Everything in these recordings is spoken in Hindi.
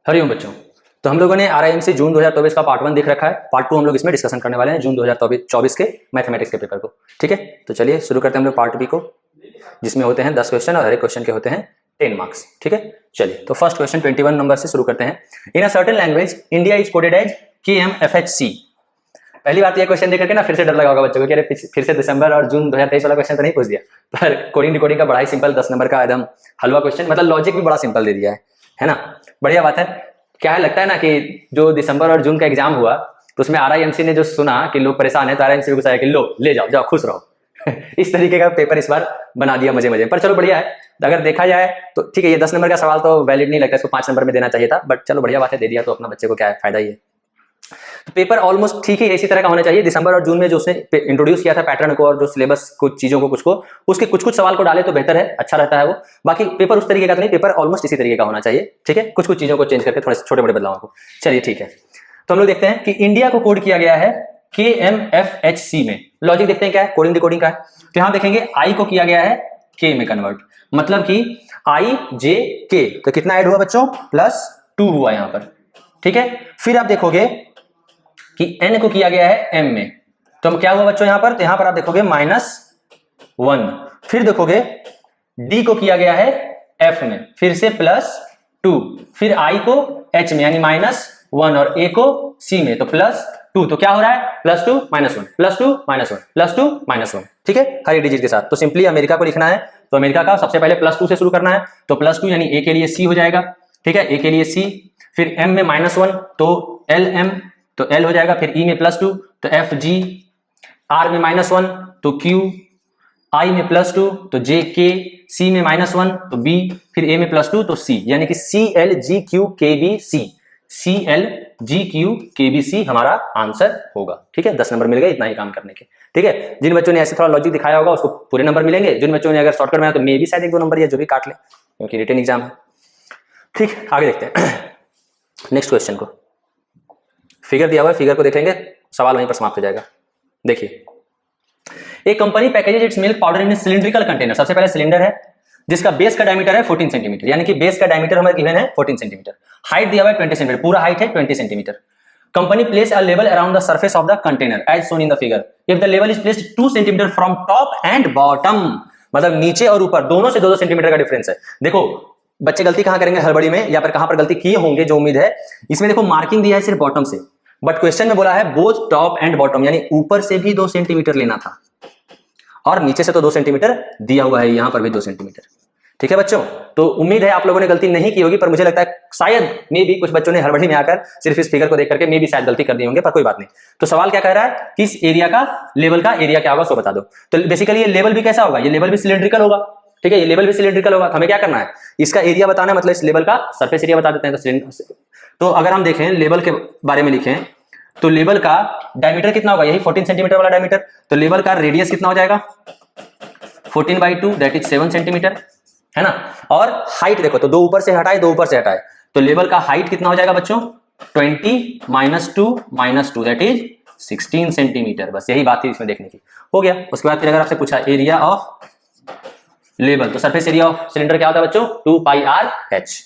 हरिओम बच्चों, तो हम लोगों ने RIMC जून 2024 का पार्ट 1 देख रखा है। पार्ट 2 हम लोग इसमें डिस्कशन करने वाले हैं जून 2024 के मैथमेटिक्स के पेपर को। ठीक है, तो चलिए शुरू करते हैं हम लोग पार्ट बी को, जिसमें होते हैं 10 क्वेश्चन और हर एक क्वेश्चन के होते हैं 10 मार्क्स। ठीक है, चलिए तो फर्स्ट क्वेश्चन 21 नंबर से शुरू करते हैं। In a certain language India is coded as KMFHC। पहली बात ये क्वेश्चन देख करके ना फिर से डर लगा होगा बच्चों को कि अरे फिर से दिसंबर और जून 2023 वाला क्वेश्चन तो नहीं पूछ दिया। पर कोडिंग डिकोडिंग का बड़ा ही सिंपल 10 नंबर का एकदम हलवा क्वेश्चन, मतलब लॉजिक भी बड़ा सिंपल दे दिया है ना। बढ़िया बात है। क्या है, लगता है ना कि जो दिसंबर और जून का एग्जाम हुआ तो उसमें RIMC ने जो सुना कि लोग परेशान है तो RIMC ने गुस्सा कि लो ले जाओ जाओ खुश रहो इस तरीके का पेपर इस बार बना दिया मजे मजे। पर चलो बढ़िया है, अगर देखा जाए तो ठीक है। ये 10 नंबर का सवाल तो वैलिड नहीं लगता, इसको 5 नंबर में देना चाहिए था, बट चलो बढ़िया बात है, दे दिया तो अपना बच्चे को क्या है, फायदा ही है। तो पेपर ऑलमोस्ट ठीक है इसी तरह का होना चाहिए। दिसंबर और जून में जो उसने इंट्रोड्यूस किया था पैटर्न को और जो सिलेबस कुछ चीजों को कुछ को उसके कुछ सवाल को डाले तो बेहतर है, अच्छा रहता है वो। बाकी पेपर उस तरीके का तो नहीं, पेपर ऑलमोस्ट इसी तरीके का होना चाहिए। ठीक है, कुछ चीजों को चेंज करके थोड़े छोटे मोटे बदलावों को। चलिए ठीक है, तो हम लोग देखते हैं कि इंडिया को कोड किया गया है KMFHC में। लॉजिक देखते हैं क्या है, कोडिंग डिकोडिंग का है। तो यहां देखेंगे आई को किया गया है K में कन्वर्ट, मतलब कि IJK। तो कितना ऐड हुआ बच्चों, +2 हुआ यहां पर। ठीक है, फिर आप देखोगे कि n को किया गया है m में, तो हम क्या हुआ बच्चों यहां पर, तो यहां पर आप देखोगे -1। फिर देखोगे d को किया गया है f में, फिर से +2, फिर i को h में यानी -1 और a को c में तो +2। तो क्या हो रहा है, +2 -1 +2 -1 +2 -1। ठीक है, हर एक डिजिट के साथ। तो सिंपली अमेरिका को लिखना है तो अमेरिका का सबसे पहले +2 से शुरू करना है, तो +2 यानी a के लिए c हो जाएगा। ठीक है, a के लिए c, फिर m में -1 तो LM तो L हो जाएगा, फिर E में +2 तो FG, R में -1 तो Q, I में +2 तो JK, C में -1 तो B, फिर A में +2 तो C, यानी कि CLGQKBC। CLGQKBC हमारा आंसर होगा। ठीक है, 10 नंबर मिल गए इतना ही काम करने के। ठीक है, जिन बच्चों ने ऐसे थोड़ा लॉजिक दिखाया होगा उसको पूरे नंबर मिलेंगे, जिन बच्चों ने अगर शॉर्टकट में आया तो मे भी शायद 1-2 नंबर या जो भी काट ले, क्योंकि रिटन एग्जाम है। ठीक, आगे देखते हैं नेक्स्ट क्वेश्चन को। फिगर दिया हुआ है, फिगर को देखेंगे, सवाल वहीं पर समाप्त हो जाएगा। देखिए, एक company packages it's milk powder in cylindrical container. सबसे पहले सिलेंडर है जिसका बेस का डायमीटर है 14 सेंटीमीटर, यानी कि बेस का डायमीटर हमारे गिवन है 14 सेंटीमीटर। हाइट दिया हुआ है 20 सेंटीमीटर, पूरा हाइट है 20 centimetre. Company place a level around the surface of the container as shown in the figure. If the level is placed 2 centimetre from top and bottom, मतलब नीचे और ऊपर दोनों से 2-2 सेंटीमीटर का डिफरेंस है। देखो बच्चे गलती कहां करेंगे हड़बड़ी में, या फिर कहां पर गलती किए होंगे, जो उम्मीद है इसमें देखो मार्किंग दिया है सिर्फ बॉटम से, बट क्वेश्चन में बोला है बोथ टॉप एंड बॉटम, यानी ऊपर से भी 2 सेंटीमीटर लेना था और नीचे से तो 2 सेंटीमीटर दिया हुआ है, यहां पर भी 2 सेंटीमीटर। ठीक है बच्चों, तो उम्मीद है आप लोगों ने गलती नहीं की होगी, पर मुझे लगता है शायद मे भी कुछ बच्चों ने हड़बड़ी में आकर सिर्फ इस फिगर को देख करके मे भी शायद गलती कर दी होंगे, पर कोई बात नहीं। तो सवाल क्या कह रहा है कि इस एरिया का लेवल का एरिया क्या होगा सो बता दो। तो बेसिकली ये लेवल भी कैसा होगा, ये लेवल भी सिलिंड्रिकल होगा। ठीक है, ये लेवल भी सिलिंड्रिकल होगा। हमें क्या करना है, इसका एरिया बताना है, मतलब इस लेवल का सरफेस एरिया बता देते हैं। तो अगर हम देखें लेवल के बारे में लिखें तो लेवल का डायमीटर कितना होगा, यही 14 सेंटीमीटर वाला डायमीटर। तो लेवल का रेडियस कितना हो जाएगा, 14/2 दैट इज 7 सेंटीमीटर, है ना। और हाइट देखो तो 2 ऊपर से हटाए 2 ऊपर से हटाए, तो लेवल का हाइट कितना हो जाएगा बच्चों, 20 - 2 दैट इज 16 सेंटीमीटर। बस यही बात थी इसमें देखने की, हो गया। उसके बाद फिर अगर आपसे पूछा एरिया ऑफ लेवल, तो सरफेस एरिया ऑफ सिलेंडर क्या होता है बच्चों, 2πRH।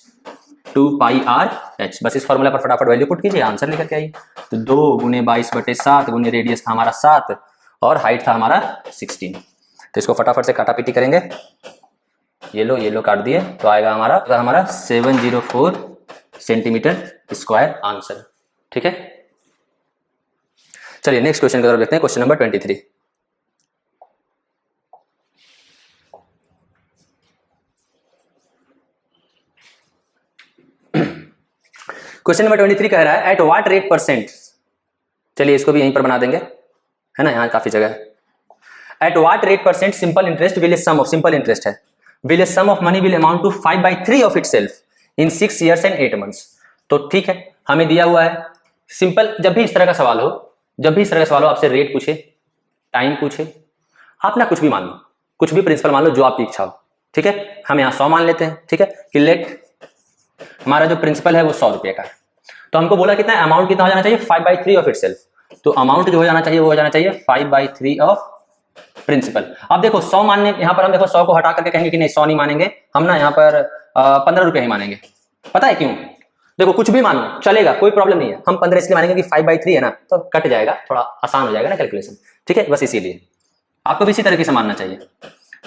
2πRH, बस इस फॉर्मूला पर फटाफट वैल्यू पुट कीजिए, आंसर निकल के आइए। तो 2 × 22/7 गुने रेडियस था हमारा 7 और हाइट था हमारा 16। तो इसको फटाफट से काटापीटी करेंगे, ये लो काट दिए, तो आएगा हमारा 704 सेंटीमीटर स्क्वायर आंसर। ठीक है, चलिए नेक्स्ट क्वेश्चन की तरफ देखते हैं, क्वेश्चन नंबर 23। क्वेश्चन नंबर 23 कह रहा है एट व्हाट रेट %। चलिए इसको भी यहीं पर बना देंगे, है ना, यहाँ काफी जगह है। At what rate % simple interest will sum of, simple interest है, will sum of money will amount to 5/3 of itself in 6 years and 8 months। तो ठीक है, हमें दिया हुआ है सिंपल। जब भी इस तरह का सवाल हो, आपसे रेट पूछे, टाइम पूछे, आप ना कुछ भी मान लो, कुछ भी प्रिंसिपल मान लो जो आपकी इच्छा हो। ठीक है, हम यहाँ 100 मान लेते हैं। ठीक है, कि लेट हमारा जो प्रिंसिपल है वो 100 रुपये का है, तो हमको बोला कितना अमाउंट कितना हो जाना चाहिए, 5/3 ऑफ इटसेल्फ। तो अमाउंट जो हो जाना चाहिए वो हो जाना चाहिए 5/3 ऑफ प्रिंसिपल। अब देखो 100 मानने, यहाँ पर हम देखो 100 को हटा करके कहेंगे कि नहीं 100 नहीं मानेंगे हम, ना यहाँ पर 15 रुपये ही मानेंगे। पता है क्यों, देखो कुछ भी मानो चलेगा, कोई प्रॉब्लम नहीं है। हम 15 इसलिए मानेंगे कि 5/3 है ना, तो कट जाएगा, थोड़ा आसान हो जाएगा ना कैलकुलेशन, ठीक है, बस इसीलिए आपको भी इसी तरीके से मानना चाहिए।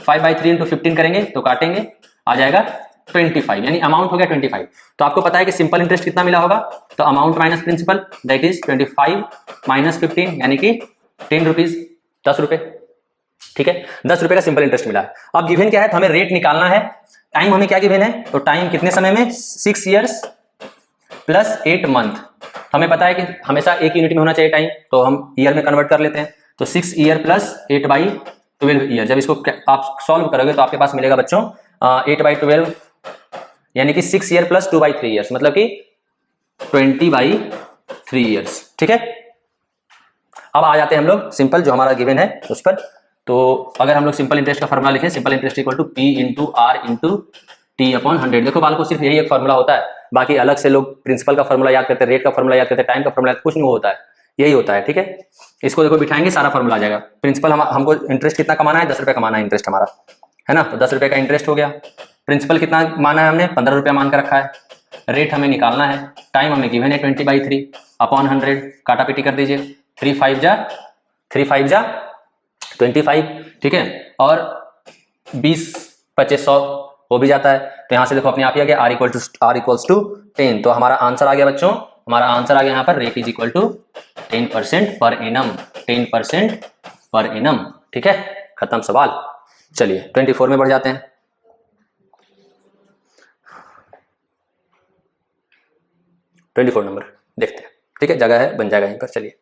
5/3 इंटू 15 करेंगे तो काटेंगे, आ जाएगा 25, यानी अमाउंट हो गया 25। तो आपको पता है कि सिंपल इंटरेस्ट कितना मिला होगा, तो amount minus principal that is 25 minus 15, यानी कि 10 रुपीज, 10 रुपए, ठीक है, 10 रुपए का सिंपल इंटरेस्ट मिला है। अब गिवन क्या है, तो हमें रेट निकालना है। टाइम हमें क्या गिवन है, तो टाइम कितने समय में, 6 ईयर्स प्लस 8 मंथ। हमें पता है कि हमेशा एक यूनिट में होना चाहिए टाइम, तो हम ईयर में कन्वर्ट कर लेते हैं। तो 6 ईयर प्लस 8/12 ईयर, जब इसको आप सॉल्व करोगे तो आपके पास मिलेगा बच्चों 8/12, यानी कि 6 ईयर प्लस 2/3 ईयर्स, मतलब कि 20/3 ईयर्स, ठीक है। अब आ जाते हैं हम लोग सिंपल जो हमारा गिवन है उस पर। तो अगर हम लोग सिंपल इंटरेस्ट का फॉर्मूला लिखें, simple interest equal to P into R into T upon 100। देखो बाल को सिर्फ यही एक फॉर्मूला होता है, बाकी अलग से लोग प्रिंसिपल का फॉर्मूला याद करते हैं, रेट का फॉर्मूला याद करते हैं, टाइम का फॉर्मूला कुछ नहीं होता है, यही होता है, ठीक है। इसको देखो बिठाएंगे सारा फॉर्मूला आ जाएगा। प्रिंसिपल हमको इंटरेस्ट कितना कमाना है, 10 रुपये कमाना है इंटरेस्ट हमारा, है ना, तो 10 रुपये का इंटरेस्ट हो गया। प्रिंसिपल कितना माना है हमने, 15 रुपया मान कर रखा है। रेट हमें निकालना है, टाइम हमें गिवन है 20/3 अपॉन 100, काटा पीटी कर दीजिए, 3 5 जा 25, ठीक है, और 20 25 100 हो भी जाता है। तो यहाँ से देखो अपने आप ही आ गया R इक्वल्स टू 10। तो हमारा आंसर आ गया बच्चों, हमारा आंसर आ गया यहाँ पर, rate is equal to 10% per annum, 10% per annum, ठीक है, खत्म सवाल। चलिए 24 में बढ़ जाते हैं। नंबर देखते हैं, ठीक है, जगह है, बन जाएगा यहीं पर। चलिए,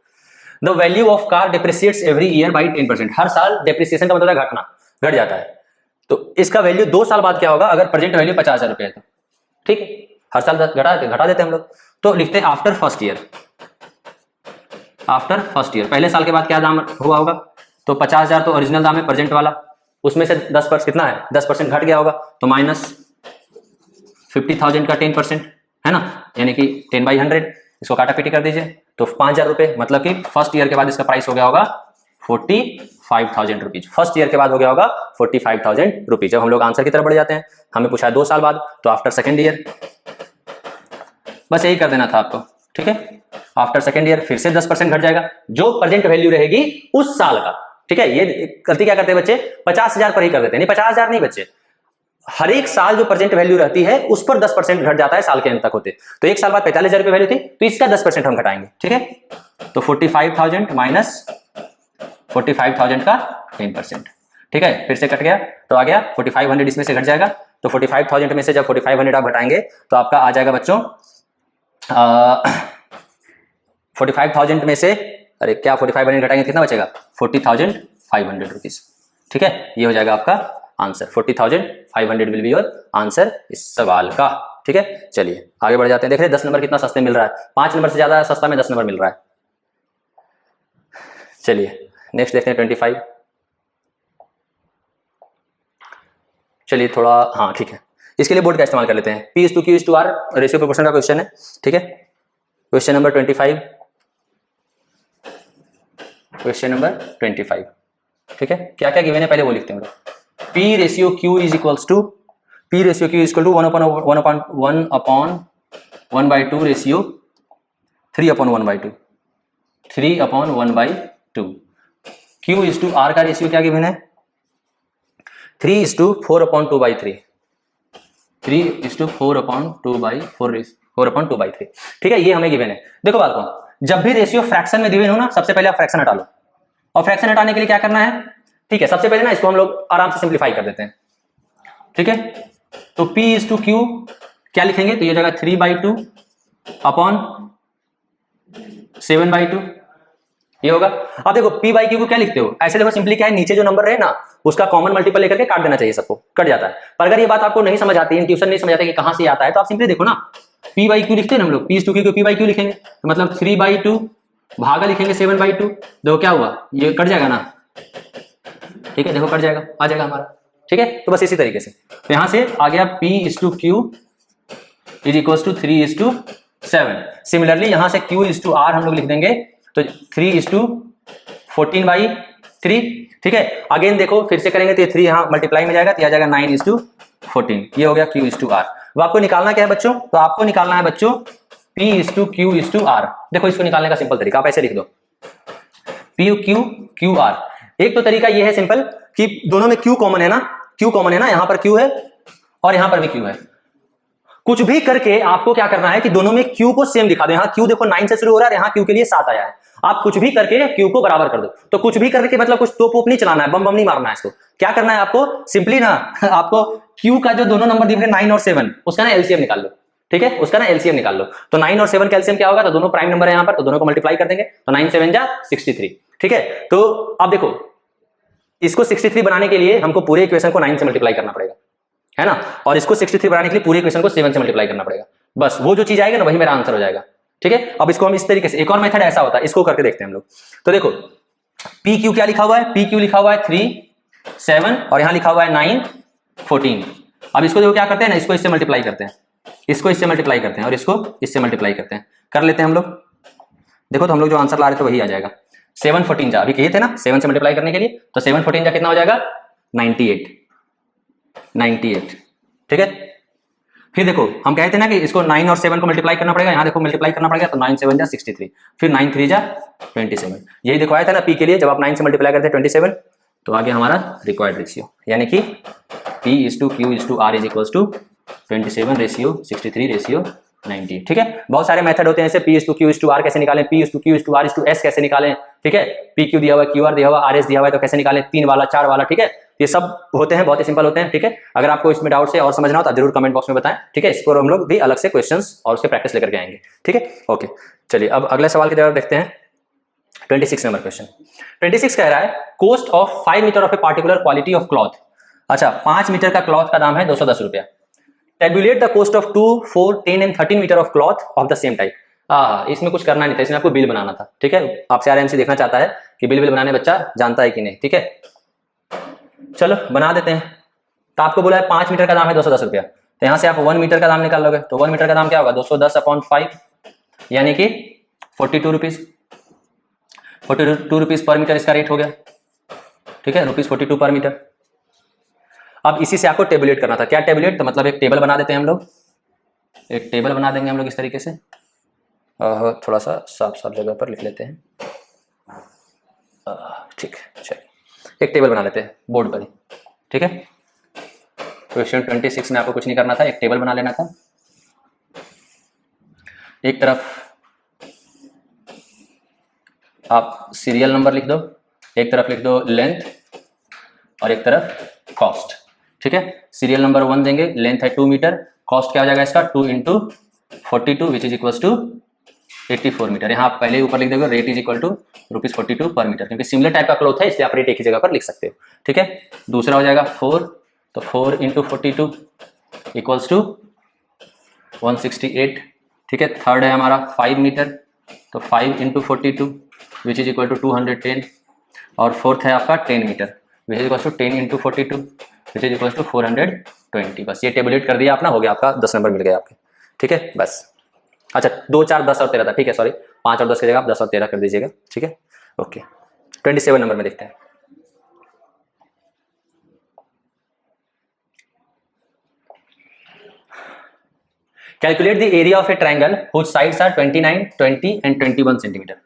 the value of car depreciates every year by 10%। हर साल डिप्रिसिएशन का मतलब है घटना, घट जाता है। तो इसका वैल्यू 2 साल बाद क्या होगा, अगर प्रेजेंट वैल्यू 50,000 रुपये है तो, ठीक है, हर साल घटा देते हैं हम लोग। तो लिखते हैं after first year, after first year, पहले साल के बाद क्या दाम हुआ होगा, तो 50,000 तो ओरिजिनल दाम है प्रेजेंट वाला, उसमें से 10% कितना है, 10% घट गया होगा, तो माइनस 50,000 का 10%, है ना, यानी कि 10/100। इसको काटा पीटी कर दीजिए, तो 5,000 रुपये, मतलब कि फर्स्ट ईयर के बाद इसका प्राइस हो गया होगा 45,000 रुपीज। फर्स्ट ईयर के बाद हो गया होगा 45,000 रुपीज। जब हम लोग आंसर की तरफ बढ़ जाते हैं, हमें पूछा है 2 साल बाद, तो आफ्टर सेकेंड ईयर, बस यही कर देना था आपको, ठीक है। आफ्टर सेकेंड ईयर फिर से 10% घट जाएगा, जो प्रेजेंट वैल्यू रहेगी उस साल का, ठीक है। ये गलती क्या करते हैं बच्चे, 50,000 पर ही कर देते हैं, नहीं 50,000 नहीं बच्चे, हर एक साल जो प्रेजेंट वैल्यू रहती है उस पर 10% घट जाता है साल के अंत तक होते। तो एक साल बाद 45,000 रुपये वैल्यू थी, तो इसका 10% हम घटाएंगे, ठीक है। तो 45,000 माइनस 45,000 का 10%, ठीक है, फिर से कट गया, तो आ गया 4,500, इसमें से घट जाएगा। तो 45,000 में से जब 4,500 आप घटाएंगे तो आपका आ जाएगा बच्चों 45,000 में से, अरे क्या 4500 घटाएंगे कितना बचेगा, 40,500 रुपीज, ठीक है। ये हो जाएगा आपका answer, 40,500 will be your answer इस सवाल का, ठीक है। चलिए आगे बढ़ जाते हैं। देख रहे हैं 10 नंबर कितना सस्ते मिल रहा है, 5 नंबर से ज्यादा सस्ता में 10 नंबर मिल रहा है। चलिए नेक्स्ट देखते हैं 25। चलिए थोड़ा, हाँ ठीक है, इसके लिए बोर्ड का इस्तेमाल कर लेते हैं। P/Q/R रेशियो प्रोपोर्शन का क्वेश्चन है, ठीक है। क्वेश्चन नंबर 25, क्वेश्चन नंबर 25, ठीक है। क्या क्या गिवन है पहले वो लिखते हैं। P/Q is equals to, P/Q is equal to 1/1/2 ratio 3/1/2, 3/1/2। Q is to R का रेशियो क्या गिवन है, 3:4/2/3, 3:4/2/3, ठीक है। ये हमें गिवन है। देखो बात को, जब भी रेशियो फ्रैक्शन में गिवन हो ना, सबसे पहले आप फ्रैक्शन हटा लो, और फ्रैक्शन हटाने के लिए क्या करना है, ठीक है, सबसे पहले ना इसको हम लोग आराम से सिंप्लीफाई कर देते हैं, ठीक है। तो P/Q क्या लिखेंगे, तो ये जाएगा 3/2/7/2, ये होगा। अब देखो P/Q को क्या लिखते हो, ऐसे देखो सिंपली क्या है, नीचे जो नंबर रहे ना उसका कॉमन मल्टीपल लेकर के काट देना चाहिए, सबको कट जाता है। पर अगर ये बात आपको नहीं समझ आती है, ट्यूशन नहीं समझ आता कि कहां से आता है, तो आप सिंपली देखो ना, P/Q लिखते हैं ना हम लोग, P/Q को P/Q लिखेंगे, तो मतलब 3/2 भागा लिखेंगे 7/2, देखो क्या हुआ, ये कट जाएगा ना, ठीक है, देखो कट जाएगा, आ जाएगा हमारा, ठीक है। तो बस इसी तरीके से, तो यहां से आ गया P/Q is equal to 3:7। Similarly यहां से Q/R हम लोग लिख देंगे, तो 3:14/3, ठीक है। अगेन देखो फिर से करेंगे तो ये 3 यहाँ मल्टीप्लाई में जाएगा, तो आ जाएगा 9:14, ये हो गया Q/R। वो आपको निकालना क्या है बच्चों, तो आपको निकालना है बच्चों P is to Q is to R। देखो इसको निकालने का सिंपल तरीका आप ऐसे लिख दो P Q Q R। एक तो तरीका ये है सिंपल कि दोनों में Q कॉमन है ना, Q कॉमन है ना, यहां पर Q है और यहां पर भी Q है। कुछ भी करके आपको क्या करना है कि दोनों में Q को सेम दिखा दो। यहाँ Q देखो 9 से शुरू हो रहा है, यहाँ Q के लिए 7 आया है। आप कुछ भी करके Q को बराबर कर दो। तो कुछ भी करके मतलब कुछ तोप नहीं चलाना है, बम बम नहीं मारना है इसको। क्या करना है आपको, सिंपली ना आपको Q का जो दोनों नंबर दिख रहे 9 और 7 उसका ना एलसीएम निकाल लो। ठीक है, उसका ना एलसीएम निकाल लो। तो 9 और 7 का एलसीएम क्या होगा, तो दोनों प्राइम नंबर है यहाँ पर, तो दोनों को मल्टीप्लाई कर देंगे तो 9 7 जा 63। ठीक है, तो अब देखो इसको 63 बनाने के लिए हमको पूरे इक्वेशन को 9 से मल्टीप्लाई करना पड़ेगा, है ना, और इसको 63 बनाने के लिए पूरे इक्वेशन को 7 से मल्टीप्लाई करना पड़ेगा। बस वो जो चीज आएगा ना वही मेरा आंसर हो जाएगा। ठीक है, अब इसको हम इस तरीके से, एक और मेथड ऐसा होता है, इसको करके देखते हैं हम लोग। तो देखो पी क्यू क्या लिखा हुआ है, पी क्यू लिखा हुआ है 3 7 और यहां लिखा हुआ है 9 14। अब इसको देखो क्या करते हैं ना, इसको इससे मल्टीप्लाई करते हैं, इसको इससे मल्टीप्लाई करते हैं और इसको इससे मल्टीप्लाई करते हैं, कर लेते हैं हम लोग। देखो तो हम लोग जो आंसर ला रहे थे वही आ जाएगा। 7 14 जा, अभी कहे थे ना 7 से मल्टीप्लाई करने के लिए, तो 7 14 जा कितना हो जाएगा 98। ठीक है, फिर देखो हम कहते हैं ना कि इसको 9 और 7 को मल्टीप्लाई करना पड़ेगा, यहाँ देखो मल्टीप्लाई करना पड़ेगा, तो 9 7 जा 63, फिर 9 3 जा 27। यही देखो आया था ना पी के लिए, जब आप 9 से मल्टीप्लाई करते हैं 27 तो आगे हमारा रिक्वायर्ड रेशियो, यानी कि P is to Q is to R is equals to 27 ratio 63 ratio 90। ठीक है, बहुत सारे मेथड होते हैं ऐसे, P is to Q is to R कैसे निकालें, P is to Q is to R is to S कैसे निकालें। ठीक है, PQ दिया हुआ है, QR दिया हुआ है, RS दिया हुआ है, तो कैसे निकालें, 3 वाला 4 वाला। ठीक है, ये सब होते हैं, बहुत ही सिंपल होते हैं। ठीक है, अगर आपको इसमें डाउट है और समझना हो तो जरूर कमेंट बॉक्स में बताएं। ठीक है, इस पर हम लोग भी अलग से क्वेश्चंस और उसके प्रैक्टिस लेकर के आएंगे। ठीक है, ओके चलिए अब अगले सवाल की जवाब देखते हैं। 26 नंबर क्वेश्चन। 26 कह रहा है cost of 5 metre of a particular quality of cloth. अच्छा, 5 मीटर का क्लॉथ का दाम है 210 रुपया। Tabulate the cost of 2 4 10 and 13 metre of cloth of the same type. इसमें कुछ करना नहीं था, इसमें आपको बिल बनाना था। ठीक है, आपसे आरएमसी देखना चाहता है कि बिल बनाने बच्चा जानता है कि नहीं। ठीक है, चलो बना देते हैं। तो आपको बोला है 5 मीटर का दाम है 210 रुपया, तो यहां से आप 1 मीटर का दाम निकाल लोगे, तो 1 मीटर का दाम क्या होगा 210/5 यानी कि 42 रुपीज। 42 रुपीज पर मीटर इसका रेट हो गया। ठीक है, ₹42 पर मीटर। अब इसी से आपको टेबुलेट करना था। क्या टेबुलेट, तो मतलब एक टेबल बना देते हैं हम लोग, एक टेबल बना देंगे हम लोग इस तरीके से। थोड़ा सा साफ साफ जगह पर लिख लेते हैं। ठीक है, चलिए एक टेबल बना लेते हैं बोर्ड पर ही। ठीक है, क्वेश्चन 26 में आपको कुछ नहीं करना था, एक टेबल बना लेना था। एक तरफ आप सीरियल नंबर लिख दो, एक तरफ लिख दो लेंथ और एक तरफ कॉस्ट। ठीक है, सीरियल नंबर 1 देंगे, लेंथ है 2 मीटर, कॉस्ट क्या हो जाएगा इसका 2 × 42 which is equal to 84 metre. यहाँ आप पहले ऊपर लिख देंगे रेट इज इक्वल टू ₹42 पर मीटर, क्योंकि सिमिलर टाइप का क्लॉथ है इसलिए आप रेट एक ही जगह पर लिख सकते हो। ठीक है, दूसरा हो जाएगा 4, तो 4 × 42 इक्वल्स टू 168। ठीक है, थर्ड है हमारा 5 मीटर, तो 5 × 42 विच इज इक्वल टू 210, और फोर्थ है आपका 10 metre which is equal to 10 × 42 which is equal to 420। बस ये टेबुलेट कर दिया अपना, हो गया आपका 10 नंबर मिल गया आपके। ठीक है, बस। अच्छा 2 4 10 और 13 था। ठीक है, सॉरी 5 और 10 की जगह आप 10 और 13 कर दीजिएगा। ठीक है, ओके 27 नंबर में देखते हैं। Calculate the area of a triangle whose sides are 29, 20 and 21 centimeter.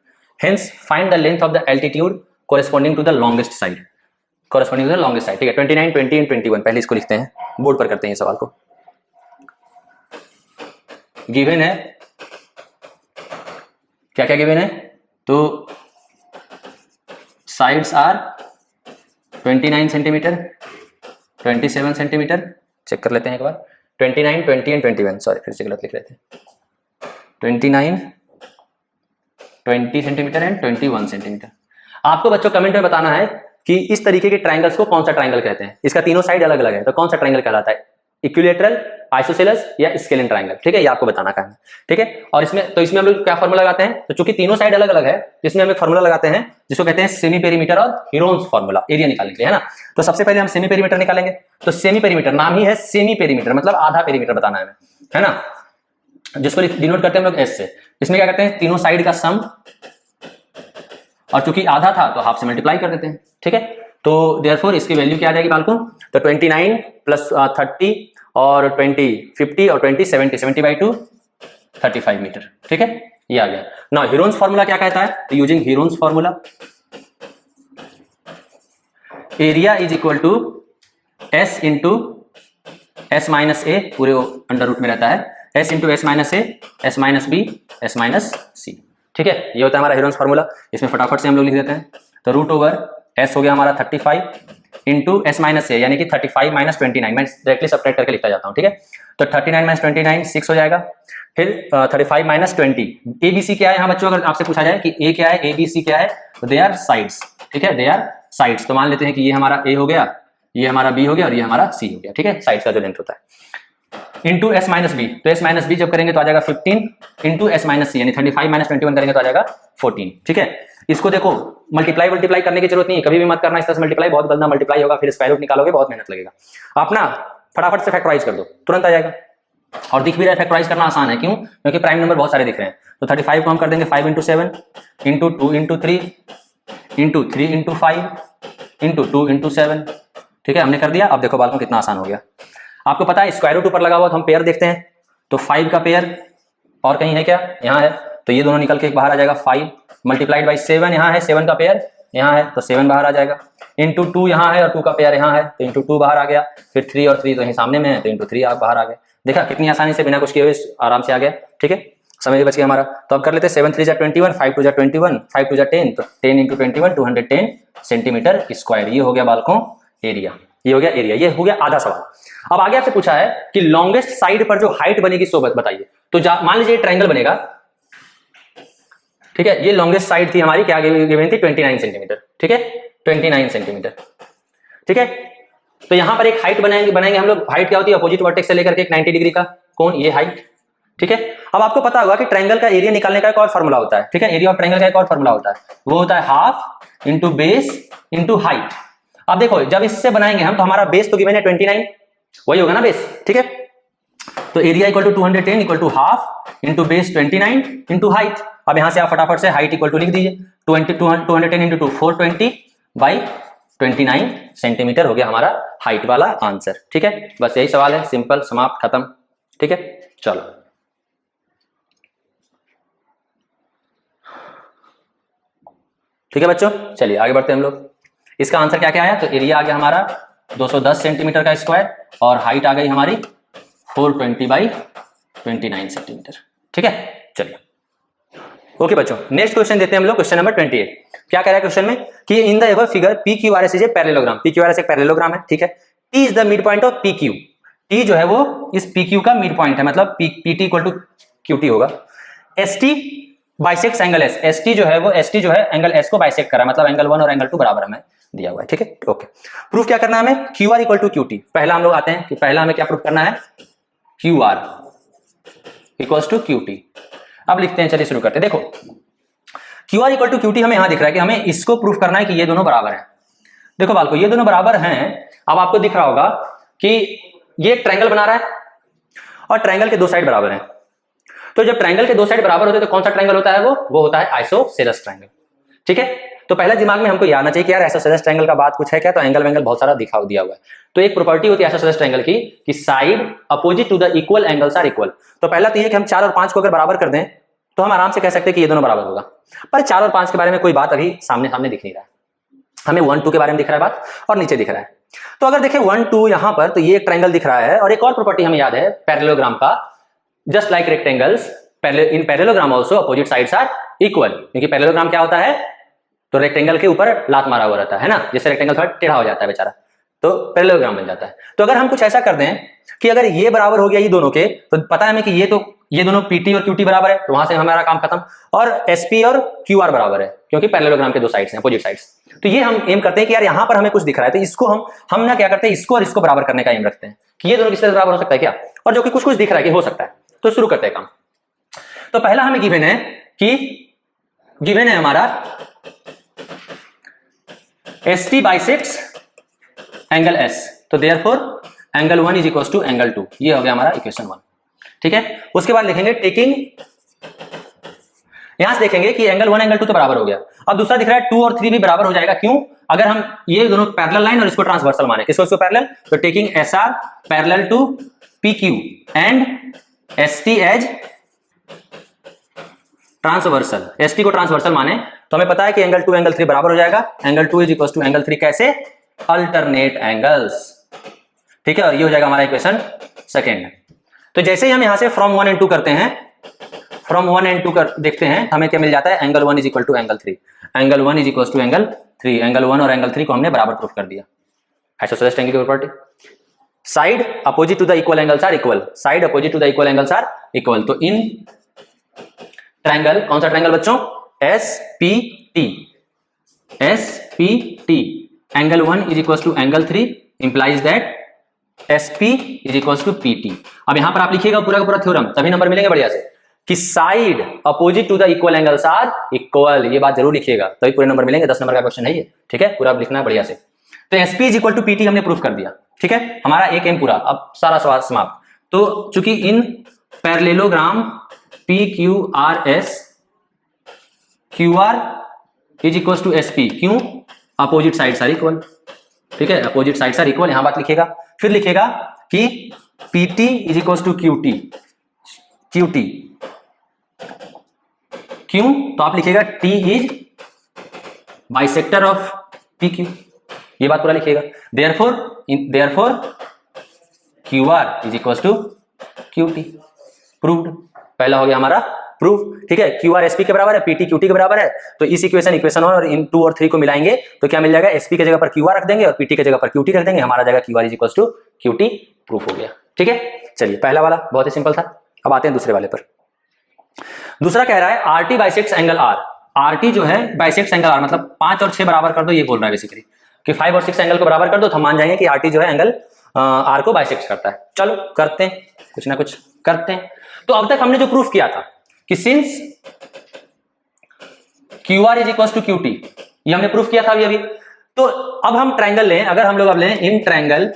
Hence, find the length of the altitude corresponding to the longest side. Corresponding to the longest side. ठीक है, 29, 20 and 21 पहले इसको लिखते हैं, बोर्ड पर करते हैं इस सवाल को। गिवन है, क्या क्या गिवन है, तो sides are 29 centimetre, 27 centimetre. Check कर लेते हैं एक बार, 29, 20 एंड 21, सॉरी फिर से गलत लिख रहे थे। 29, 20 सेंटीमीटर एंड 21 सेंटीमीटर। आपको बच्चों कमेंट में बताना है कि इस तरीके के ट्रायंगल्स को कौन सा ट्रायंगल कहते हैं। इसका तीनों साइड अलग अलग है, तो कौन सा ट्रायंगल कहलाता है, इक्विलेटरल, आइसोसेलेस या स्केलिन ट्रायंगल। ठीक है, ये आपको बताना है। ठीक है, और इसमें हम लोग क्या फॉर्मूला लगाते हैं, तो चूंकि तीनों साइड अलग अलग है, जिसमें हम एक फॉर्मूला लगाते हैं जिसको कहते हैं सेमी पेरीमीटर और हीरोन्स फॉर्मूला, एरिया निकालने के लिए, है ना। तो सबसे पहले हम सेमी पेरीमीटर निकालेंगे। तो सेमी पेरीमीटर नाम ही है सेमी पेरीमीटर, मतलब आधा पेरीमीटर बताना है हमें, है ना, जिसको डिनोट करते हैं हम लोग एस से। इसमें क्या करते हैं, तीनों साइड का सम, और चूंकि आधा था तो हाफ से मल्टीप्लाई कर देते हैं। ठीक है, तो देयरफॉर इसकी वैल्यू क्या आ जाएगी बालकों, तो 29 + 30 और 20 50 और 20 70, 70/2 35 मीटर। ठीक है, ये आ गया ना। हीरोन्स फॉर्मूला क्या कहता है? Using Heron's formula area is equal to S into S minus A, पूरे अंडर रूट में रहता है, S into S minus A, S minus B, S minus C. ठीक है, ये होता है हमारा हीरोन्स फॉर्मूला। इसमें फटाफट से हम लोग लिख देते हैं। तो रूट ओवर एस हो गया हमारा 35 इंटू एस माइनस ए, यानी कि 35 माइनस 29, मैं डायरेक्टली सब्ट्रैक्ट करके लिखता जाता हूँ। ठीक है, तो 39 माइनस 29 6 हो जाएगा। फिर 35 माइनस 20, ए बी सी क्या है यहाँ बच्चों? अगर आपसे पूछा जाए कि ए क्या है, ए बी सी क्या है, तो दे आर साइड्स। ठीक है, दे आर साइड्स। तो मान लेते हैं कि ये हमारा ए हो गया, ये हमारा बी हो गया और ये हमारा सी हो गया। ठीक है, साइड्स का जो लेंथ होता है। इंटू एस माइनस बी, तो एस माइनस बी जब करेंगे तो आ जाएगा 15 इंटू एस माइनस सी, यानी 35 माइनस 21 करेंगे तो आ जाएगा 14। ठीक है, इसको देखो मल्टीप्लाई करने की जरूरत नहीं है, कभी भी मत करना इस तरह से मल्टीप्लाई, बहुत गंदा मल्टीप्लाई होगा, फिर स्क्वायर रूट निकालोगे, बहुत मेहनत लगेगा। आप ना फटाफट से फैक्टराइज कर दो, तुरंत आ जाएगा। और दिख भी रहा है, फैक्टराइज करना आसान है। क्यों? क्योंकि प्राइम नंबर बहुत सारे दिख रहे हैं। तो 35 को हम कर देंगे 5 into 7 into 2 into 3 into 3 into 5 into 2 into 7। ठीक है, हमने कर दिया। अब देखो बालकों कितना आसान हो गया। आपको पता है स्क्वायर रूट ऊपर लगा हुआ, तो हम पेयर देखते हैं। तो 5 का पेयर और कहीं है क्या? यहाँ है, तो ये दोनों निकल के बाहर आ जाएगा 5 मल्टीप्लाइड बाई 7, यहाँ है 7 का पेयर, यहाँ है तो 7 बाहर आ जाएगा। इंटू 2 यहाँ है और 2 का पेयर यहाँ है, तो इंटू 2 बाहर आ गया। फिर 3 और 3 तो यहीं सामने में है, तो इंटू 3 आप बाहर आ गए। देखा कितनी आसानी से बिना कुछ किए हुए आराम से आ गया। ठीक है, समय भी बच गया हमारा। तो अब कर लेते हैं 7 3 जा 21, 5 2 जा 21, 5 2 जा 10, तो 10 इंटू 21 210 सेंटीमीटर स्क्वायर। ये हो गया बालकों एरिया, ये हो गया एरिया, ये हो गया आधा सवाल। अब आगे आपसे पूछा है कि लॉन्गेस्ट साइड पर जो हाइट बनेगी सो बताइए। तो मान लीजिए ट्रायंगल बनेगा। ठीक है, ये लॉन्गेस्ट साइड थी हमारी, क्या गिवन थी? 29 सेंटीमीटर। ठीक है, 29 सेंटीमीटर। ठीक है, तो यहां पर एक हाइट बनाएंगे हम लोग। हाइट क्या होती है? अपोजिट वर्टेक्स से लेकर के एक 90 डिग्री का कोण, ये हाइट। ठीक है, अब आपको पता होगा कि ट्रायंगल का एरिया निकालने का एक और फॉर्मूला होता है। ठीक है, एरिया ऑफ ट्रायंगल का एक और फॉर्मूला होता है, वो होता है half into base into height. अब देखो जब इससे बनाएंगे हम, तो हमारा बेस तो गिवन है 29, वही होगा ना बेस। ठीक है, तो area equal to 210 equal to half into base 29 into height. अब यहां से आप फटाफट से हाइट इक्वल टू लिख दीजिए, 210 इंटू 2 420 बाई 29 सेंटीमीटर हो गया हमारा हाइट वाला आंसर। ठीक है, बस यही सवाल है, सिंपल, समाप्त, खत्म। ठीक है, चलो ठीक है बच्चों, चलिए आगे बढ़ते हैं हम लोग। इसका आंसर क्या क्या आया? तो एरिया आ गया हमारा 210 सेंटीमीटर का स्क्वायर और हाइट आ गई हमारी 420 बाई 29 सेंटीमीटर। ठीक है, चलिए ओके बच्चों, नेक्स्ट क्वेश्चन देते हैं हम लोग। Question number 28। क्या कह रहा है क्वेश्चन में कि in the ever figure P Q R S is a parallelogram. P Q R S एक पैरेललोग्राम है। ठीक है, T is the mid point of P Q. T जो है वो इस पी क्यू का मिड पॉइंट है, मतलब P T equal to Q T होगा। S T bisect angle S. S T जो है वो एंगल एस को बाइसेक्ट करा, मतलब एंगल 1 और एंगल 2 बराबर हमें दिया हुआ है। ठीक है, ओके। प्रूफ क्या करना है हमें? Q R equal to Q T. पहला हम लोग आते हैं कि पहला हमें क्या प्रूफ करना है? Q R equal to Q T. अब लिखते हैं, चलिए शुरू करते हैं। देखो Q R equal to Q T हमें यहां दिख रहा है कि हमें इसको प्रूफ करना है कि ये दोनों बराबर हैं। देखो बालको, ये दोनों बराबर हैं। अब आपको दिख रहा होगा कि ये एक ट्रायंगल बना रहा है और ट्रायंगल के दो साइड बराबर हैं। तो जब ट्रायंगल के दो साइड बराबर होते हैं तो कौन सा ट्रायंगल होता है? वो होता है आइसोसेलेस ट्रायंगल। ठीक है, तो पहले दिमाग में हमको याद आना चाहिए कि यार आइसोसेलेस ट्रायंगल का बात कुछ है क्या? तो एंगल बहुत सारा दिया हुआ है। तो एक प्रॉपर्टी होती है आइसोसेलेस ट्रायंगल की कि side opposite to the equal angles are equal. तो पहला तो ये कि हम 4 और 5 को अगर बराबर कर दें तो हम आराम से कह सकते हैं कि ये दोनों बराबर होगा। पर 4 और 5 के बारे में कोई बात अभी सामने दिख नहीं रहा है। हमें 1 2 के बारे में दिख रहा है बात, और नीचे दिख रहा है। तो अगर देखें 1 2 यहां पर, तो ये एक ट्रायंगल दिख रहा है। और एक और प्रॉपर्टी हमें याद है पैरेललोग्राम का, just like rectangles in parallelogram also opposite sides are equal. क्योंकि पैरेललोग्राम क्या होता है? तो रेक्टेंगल के ऊपर लात मारा हुआ रहता है ना, जैसे रेक्टेंगल थोड़ा टेढ़ा हो जाता है बेचारा, तो पैरेललोग्राम बन जाता है। तो अगर हम कुछ ऐसा कर दें कि अगर ये बराबर हो गया ये दोनों के, तो पता है हमें कि ये दोनों पीटी और क्यूटी बराबर है, तो वहां से हमारा काम खत्म। और एसपी और क्यूआर बराबर है, क्योंकि पैरेललोग्राम के दो साइड्स हैं, अपोजिट साइड्स। तो ये हम एम करते हैं कि यार यहां पर हमें कुछ दिख रहा है, तो इसको हम ना क्या करते हैं, इसको और इसको बराबर करने का एम रखते हैं कि ये दोनों किससे बराबर हो सकता है क्या, और जो कि कुछ दिख रहा है कि हो सकता है। तो शुरू करते हैं काम। तो पहला हमें गिवन है कि गिवन है हमारा S T bisects angle S, तो therefore angle 1 is equal to angle 2। ये हो गया हमारा इक्वेशन 1। ठीक है, उसके बाद लिखेंगे टेकिंग, यहां से देखेंगे कि एंगल 1 एंगल 2 तो बराबर हो गया। अब दूसरा दिख रहा है 2 और 3 भी बराबर हो जाएगा। क्यों? अगर हम ये दोनों पैरेलल लाइन और इसको ट्रांसवर्सल माने, किसको इसको पैरेलल, तो taking S R parallel to P Q and S T as transversal. S T को ट्रांसवर्सल माने तो हमें पता है कि एंगल 2 एंगल 3 बराबर हो जाएगा। Angle 2 is equal to angle 3 कैसे? Alternate angles. ठीक है, और ये हो जाएगा हमारा इक्वेशन सेकेंड। तो जैसे ही हम यहां से फ्रॉम 1 and 2 करते हैं, फ्रॉम 1 and 2 देखते हैं, हमें क्या मिल जाता है? Angle 1 is equal to angle 3। Angle 1 is equal to angle 3। Angle 1 और एंगल 3 को हमने बराबर प्रूफ कर दिया। आइसोसेलेस ट्रायंगल की property, side opposite to the equal angles are equal. Side opposite to the equal angles are equal. तो इन ट्रायंगल, कौन सा ट्रायंगल बच्चों? S P T. S P T angle 1 is equal to angle 3 implies that SP is equal to PT। अब यहां पर आप लिखिएगा पूरा का पूरा थ्योरम, तभी नंबर मिलेंगे बढ़िया से, कि side opposite to the equal angles are equal. ये बात जरूर लिखिएगा, तभी पूरे नंबर मिलेंगे। 10 नंबर का क्वेश्चन है ये, ठीक है, पूरा लिखना है बढ़िया से। तो SP is equal to PT हमने प्रूफ कर दिया, ठीक है, हमारा एक एम पूरा। अब सारा सवाल समाप्त। तो चूंकि in parallelogram PQRS QR is equal to SP, क्यों? Opposite sides are equal. ठीक है, अपोजिट साइड्स आर इक्वल, यहां बात लिखिएगा। फिर लिखेगा कि PT is equal to QT। QT क्यों? तो आप लिखिएगा T is bisector of PQ। ये बात पूरा लिखिएगा। Therefore QR is equal to QT। Proved, पहला हो गया हमारा प्रूफ। ठीक है, QR SP के बराबर है, PT QT के बराबर है। तो इस इक्वेशन 1 और इन 2 और 3 को मिलाएंगे तो क्या मिल जाएगा? SP के जगह पर QR रख देंगे और PT के जगह पर QT रख देंगे, हमारा जाएगा QR is equal to QT। Proof हो गया। ठीक है, चलिए पहला वाला बहुत ही सिंपल था। अब आते हैं दूसरे वाले पर। दूसरा कह रहा है RT bisects angle R। RT जो है बाइसेक्ट्स एंगल R, मतलब 5 और 6 बराबर कर दो, ये बोल रहा है बेसिकली कि 5 और 6 एंगल को बराबर कर दो तो हम मान जाएंगे कि RT जो है एंगल R को बाइसेक्ट करता है। चलो करते हैं, कुछ ना कुछ करते हैं। तो अब तक हमने जो प्रूफ किया था कि since QR is equal to QT, ये हमने प्रूफ किया था अभी। तो अब हम ट्रायंगल लें, अगर हम लोग अब लें इन ट्रायंगल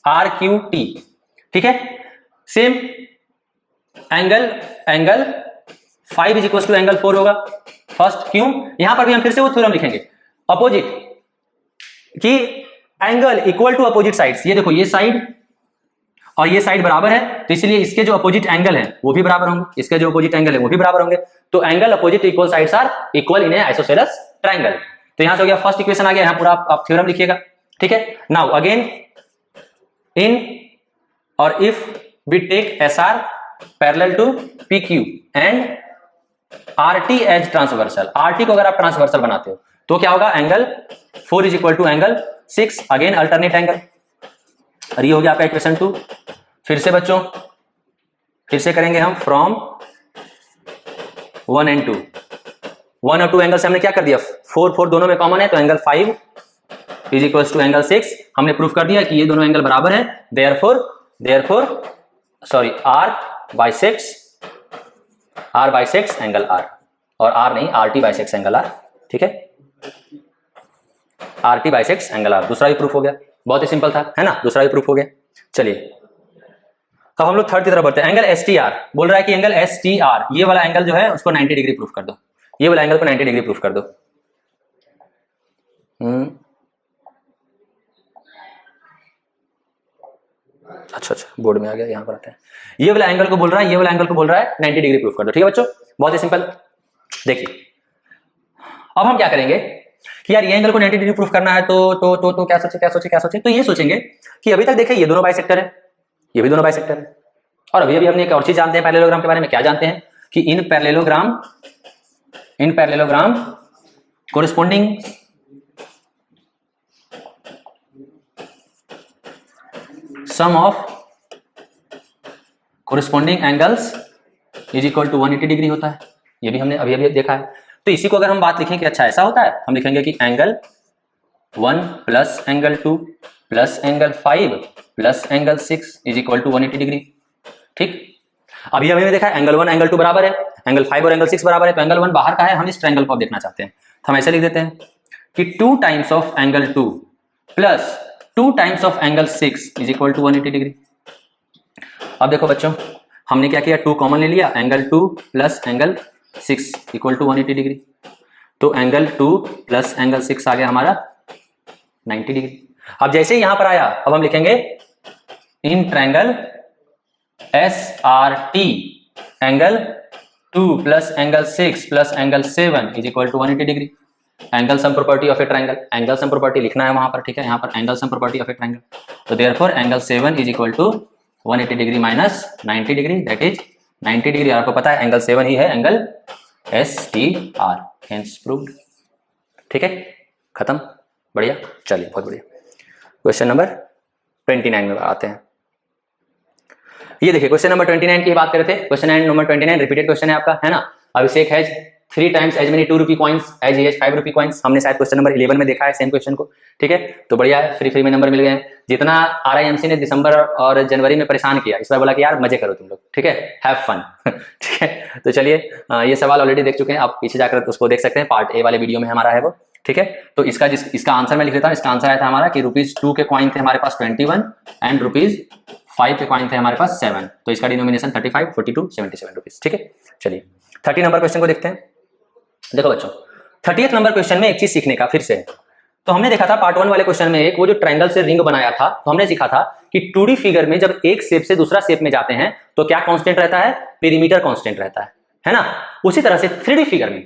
RQT, ठीक है, same angle 5 is equal to angle 4 होगा फर्स्ट। क्यों? यहां पर भी हम फिर से वो थ्योरम लिखेंगे, अपोजिट कि angle equal to opposite sides. ये देखो, ये साइड और ये साइड बराबर है, तो इसलिए इसके जो अपोजिट एंगल है वो भी बराबर होंगे, इसके जो अपोजिट एंगल है वो भी बराबर होंगे। तो angle opposite equal sides are equal in a isosceles triangle. तो यहां से हो गया फर्स्ट इक्वेशन आ गया, यहां पूरा आप थ्योरम लिखिएगा। ठीक है, नाउ अगेन इन और if we take SR parallel to PQ and RT as transversal. RT को अगर आप ट्रांसवर्सल बनाते हो तो क्या होगा? Angle 4 is equal to angle 6, again alternate angle. और ये हो गया आपका इक्वेशन 2। फिर से बच्चों, फिर से करेंगे हम फ्रॉम 1 and 2। 1 और 2 एंगल से हमने क्या कर दिया? 4 दोनों में कॉमन है, तो angle 5 is equal to angle 6 हमने प्रूफ कर दिया कि ये दोनों एंगल बराबर है। Therefore sorry R bisects angle R, और R नहीं, RT बाइसेक्ट्स एंगल R। ठीक है, RT बाइसेक्ट्स एंगल R। दूसरा भी प्रूफ हो गया, बहुत ही सिंपल था, है ना, दूसरा भी प्रूफ हो गया। चलिए अब हम लोग थर्ड की तरफ बढ़ते हैं। एंगल STR बोल रहा है कि एंगल STR, ये वाला एंगल जो है उसको 90 डिग्री प्रूफ कर दो। ये वाला एंगल को 90 डिग्री प्रूफ कर दो। अच्छा, बोर्ड में आ गया, यहां पर आते हैं। ये वाला एंगल को बोल रहा है, ये वाला एंगल को बोल रहा है 90 डिग्री प्रूफ कर दो। ठीक है बच्चों, बहुत ही सिंपल। देखिए अब हम क्या करेंगे कि यार ये एंगल को 90 डिग्री प्रूफ करना है तो क्या सोचे? तो ये सोचेंगे कि अभी तक देखे ये दोनों बाइसेक्टर है, ये भी दोनों बाइसेक्टर है, और अभी हमने एक और चीज जानते हैं पैरेललोग्राम के बारे में। क्या जानते हैं? कि in parallelogram corresponding sum of corresponding angles is equal to 180 degree होता है। ये भी हमने अभी देखा है। तो इसी को अगर हम बात लिखें कि अच्छा ऐसा होता है, हम लिखेंगे कि angle 1 plus angle 2 plus angle 5 plus angle 6 is equal to 180 degree. ठीक, अभी हमने देखा एंगल 1 एंगल 2 बराबर है, एंगल 5 और एंगल 6 बराबर है, तो एंगल 1 बाहर का है, हम इस ट्रायंगल को अब देखना चाहते हैं, तो हम ऐसे लिख देते हैं कि 2 times of angle 2 plus 2 times of angle 6 is equal to 180 degree. अब देखो बच्चों, हमने क्या किया? 2 कॉमन ले लिया, angle 2 plus angle 6 equal to 180 degree. तो एंगल 2 प्लस एंगल 6 आ गया हमारा 90 डिग्री। अब जैसे ही यहां पर आया, अब हम लिखेंगे in triangle SRT angle 2 plus angle 6 plus angle 7 is equal to 180 degree. Angle sum property of a triangle, angle sum property लिखना है वहां पर, ठीक है, यहां पर angle sum property of a triangle. तो therefore angle 7 is equal to 180 degree minus 90 degree, that is 90 degree. आपको पता है एंगल 7 ही है एंगल STR, हेंस प्रूव्ड। ठीक है, खत्म, बढ़िया, चलिए बहुत बढ़िया। क्वेश्चन नंबर 29 में आते हैं। ये देखिए क्वेश्चन नंबर 29 की बात कर रहे थे। क्वेश्चन नंबर 29 रिपीटेड क्वेश्चन है आपका, है ना। Abhishek has 3 times as many 2 rupee coins as he has 5 rupee coins. हमने शायद क्वेश्चन नंबर 11 में देखा है सेम क्वेश्चन को, ठीक है। तो बढ़िया है, फ्री में नंबर मिल गए हैं। जितना RIMC ने दिसंबर और जनवरी में परेशान किया, इस बार बोला कि यार मजे करो तुम लोग, ठीक है, हैव फन। ठीक है, तो चलिए ये सवाल ऑलरेडी देख चुके हैं आप, पीछे जाकर उसको देख सकते हैं, पार्ट ए वाले वीडियो में हमारा है वो, ठीक है। तो इसका आंसर मैं लिख लेता हूँ। इसका आंसर आया था हमारा कि ₹2 के कॉइन थे हमारे पास 21 एंड ₹5 के कॉइन थे हमारे पास 7। तो इसका डिनोमिनेशन 35, 42, 77 रुपीज, ठीक है। चलिए 30 नंबर क्वेश्चन को देखते हैं। देखो बच्चों 30th नंबर क्वेश्चन में एक चीज सीखने का फिर से। तो हमने देखा था पार्ट 1 वाले क्वेश्चन में एक वो जो ट्रायंगल से रिंग बनाया था, तो हमने सीखा था कि 2D फिगर में जब एक शेप से दूसरा शेप में जाते हैं तो क्या कांस्टेंट रहता है, पेरीमीटर कांस्टेंट रहता है ना। उसी तरह से 3D फिगर में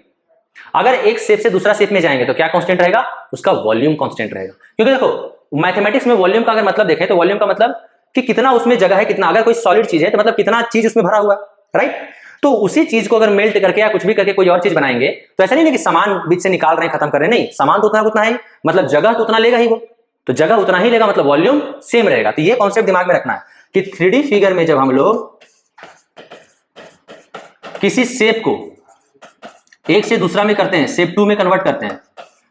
अगर एक शेप से दूसरा शेप में जाएंगे तो क्या कांस्टेंट रहेगा, उसका वॉल्यूम कांस्टेंट रहेगा। क्योंकि देखो मैथमेटिक्स में वॉल्यूम का अगर मतलब देखें तो वॉल्यूम का मतलब कि कितना उसमें जगह है, कितना, अगर कोई सॉलिड चीज है तो मतलब कितना चीज उसमें भरा हुआ है, राइट। तो उसी चीज को अगर मेल्ट करके या कुछ भी करके कोई और चीज बनाएंगे तो ऐसा नहीं है कि सामान बीच से निकाल रहे हैं, खत्म कर रहे हैं, नहीं, सामान तो उतना है, मतलब जगह तो उतना लेगा ही वो, तो जगह उतना ही लेगा, मतलब वॉल्यूम सेम रहेगा। तो ये कॉन्सेप्ट दिमाग में रखना है कि 3D फिगर में जब हम लोग किसी शेप को एक से दूसरा में करते हैं, शेप 2 में कन्वर्ट करते हैं,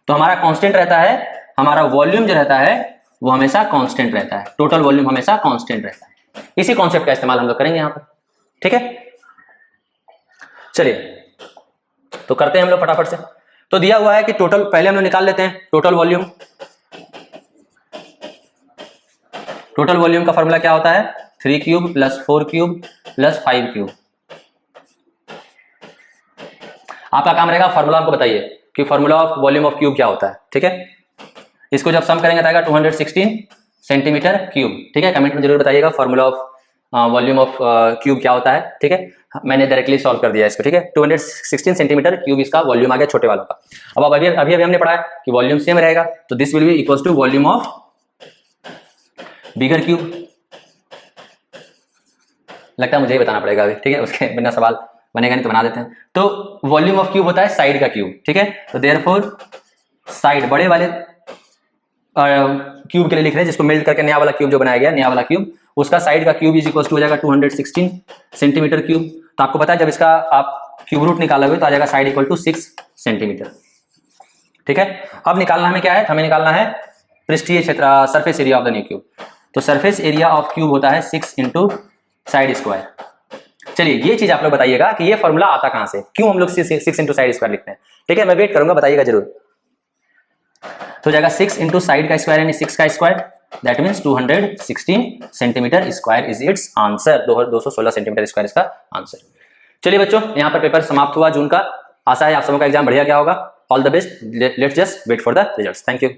तो हमारा कांस्टेंट रहता है, हमारा वॉल्यूम जो रहता है वो हमेशा कांस्टेंट रहता है, टोटल वॉल्यूम हमेशा कांस्टेंट रहता है। इसी कॉन्सेप्ट का इस्तेमाल हम लोग करेंगे यहां पर, ठीक है। चलिए तो करते हैं हम लोग फटाफट से। तो दिया हुआ है कि टोटल, पहले हम लोग निकाल लेते हैं टोटल वॉल्यूम। टोटल वॉल्यूम का फॉर्मूला क्या होता है, 3 cube plus 4 cube plus 5 cube. आपका काम रहेगा फॉर्मूला हमको बताइए कि formula of volume of cube क्या होता है, ठीक है। इसको जब सम करेंगे तो आएगा 216 सेंटीमीटर क्यूब, ठीक है। कमेंट में जरूर बताइएगा formula of volume of cube क्या होता है, ठीक है। मैंने डायरेक्टली सॉल्व कर दिया इसको, ठीक है। 216 सेंटीमीटर क्यूब इसका वॉल्यूम आ गया छोटे वालों का। अब अभी हमने पढ़ा है कि वॉल्यूम सेम रहेगा, तो this will be equals to volume of bigger cube. लगता है मुझे ही बताना पड़ेगा अभी, ठीक है, उसके बिना सवाल बनेगा नहीं, तो बना देते हैं। तो वॉल्यूम ऑफ क्यूब होता है साइड का क्यूब, ठीक है। तो देयरफॉर साइड बड़े वाले क्यूब के लिए लिख रहे हैं, जिसको मेल्ट करके नया वाला क्यूब जो बनाया गया, नया वाला क्यूब, उसका साइड का क्यूब इज इक्वल टू हो जाएगा 216 सेंटीमीटर क्यूब। तो आपको पता है जब इसका आप क्यूब रूट निकालोगे तो आ जाएगा साइड इक्वल टू 6 सेंटीमीटर, ठीक है। अब निकालना हमें क्या है, हमें निकालना है पृष्ठीय क्षेत्र, surface area of the new cube. तो सरफेस एरिया ऑफ क्यूब होता है 6 इंटू साइड स्क्वायर। चलिए ये चीज आप लोग बताइएगा कि ये फॉर्मूला आता कहां से, क्यों हम लोग 6 इंटू साइड स्क्वायर लिखते हैं, ठीक है। मैं वेट करूंगा, बताइएगा जरूर। तो जाएगा 6 इंटू साइड का स्क्वायर यानी 6 का square, that means 216 centimetre square is it's answer. 216 centimetre square इसका आंसर। चलिए बच्चों यहाँ पर पेपर समाप्त हुआ जून का। आशा है आप सबों का एग्जाम बढ़िया गया होगा। All the best, let's just wait for the results. Thank you.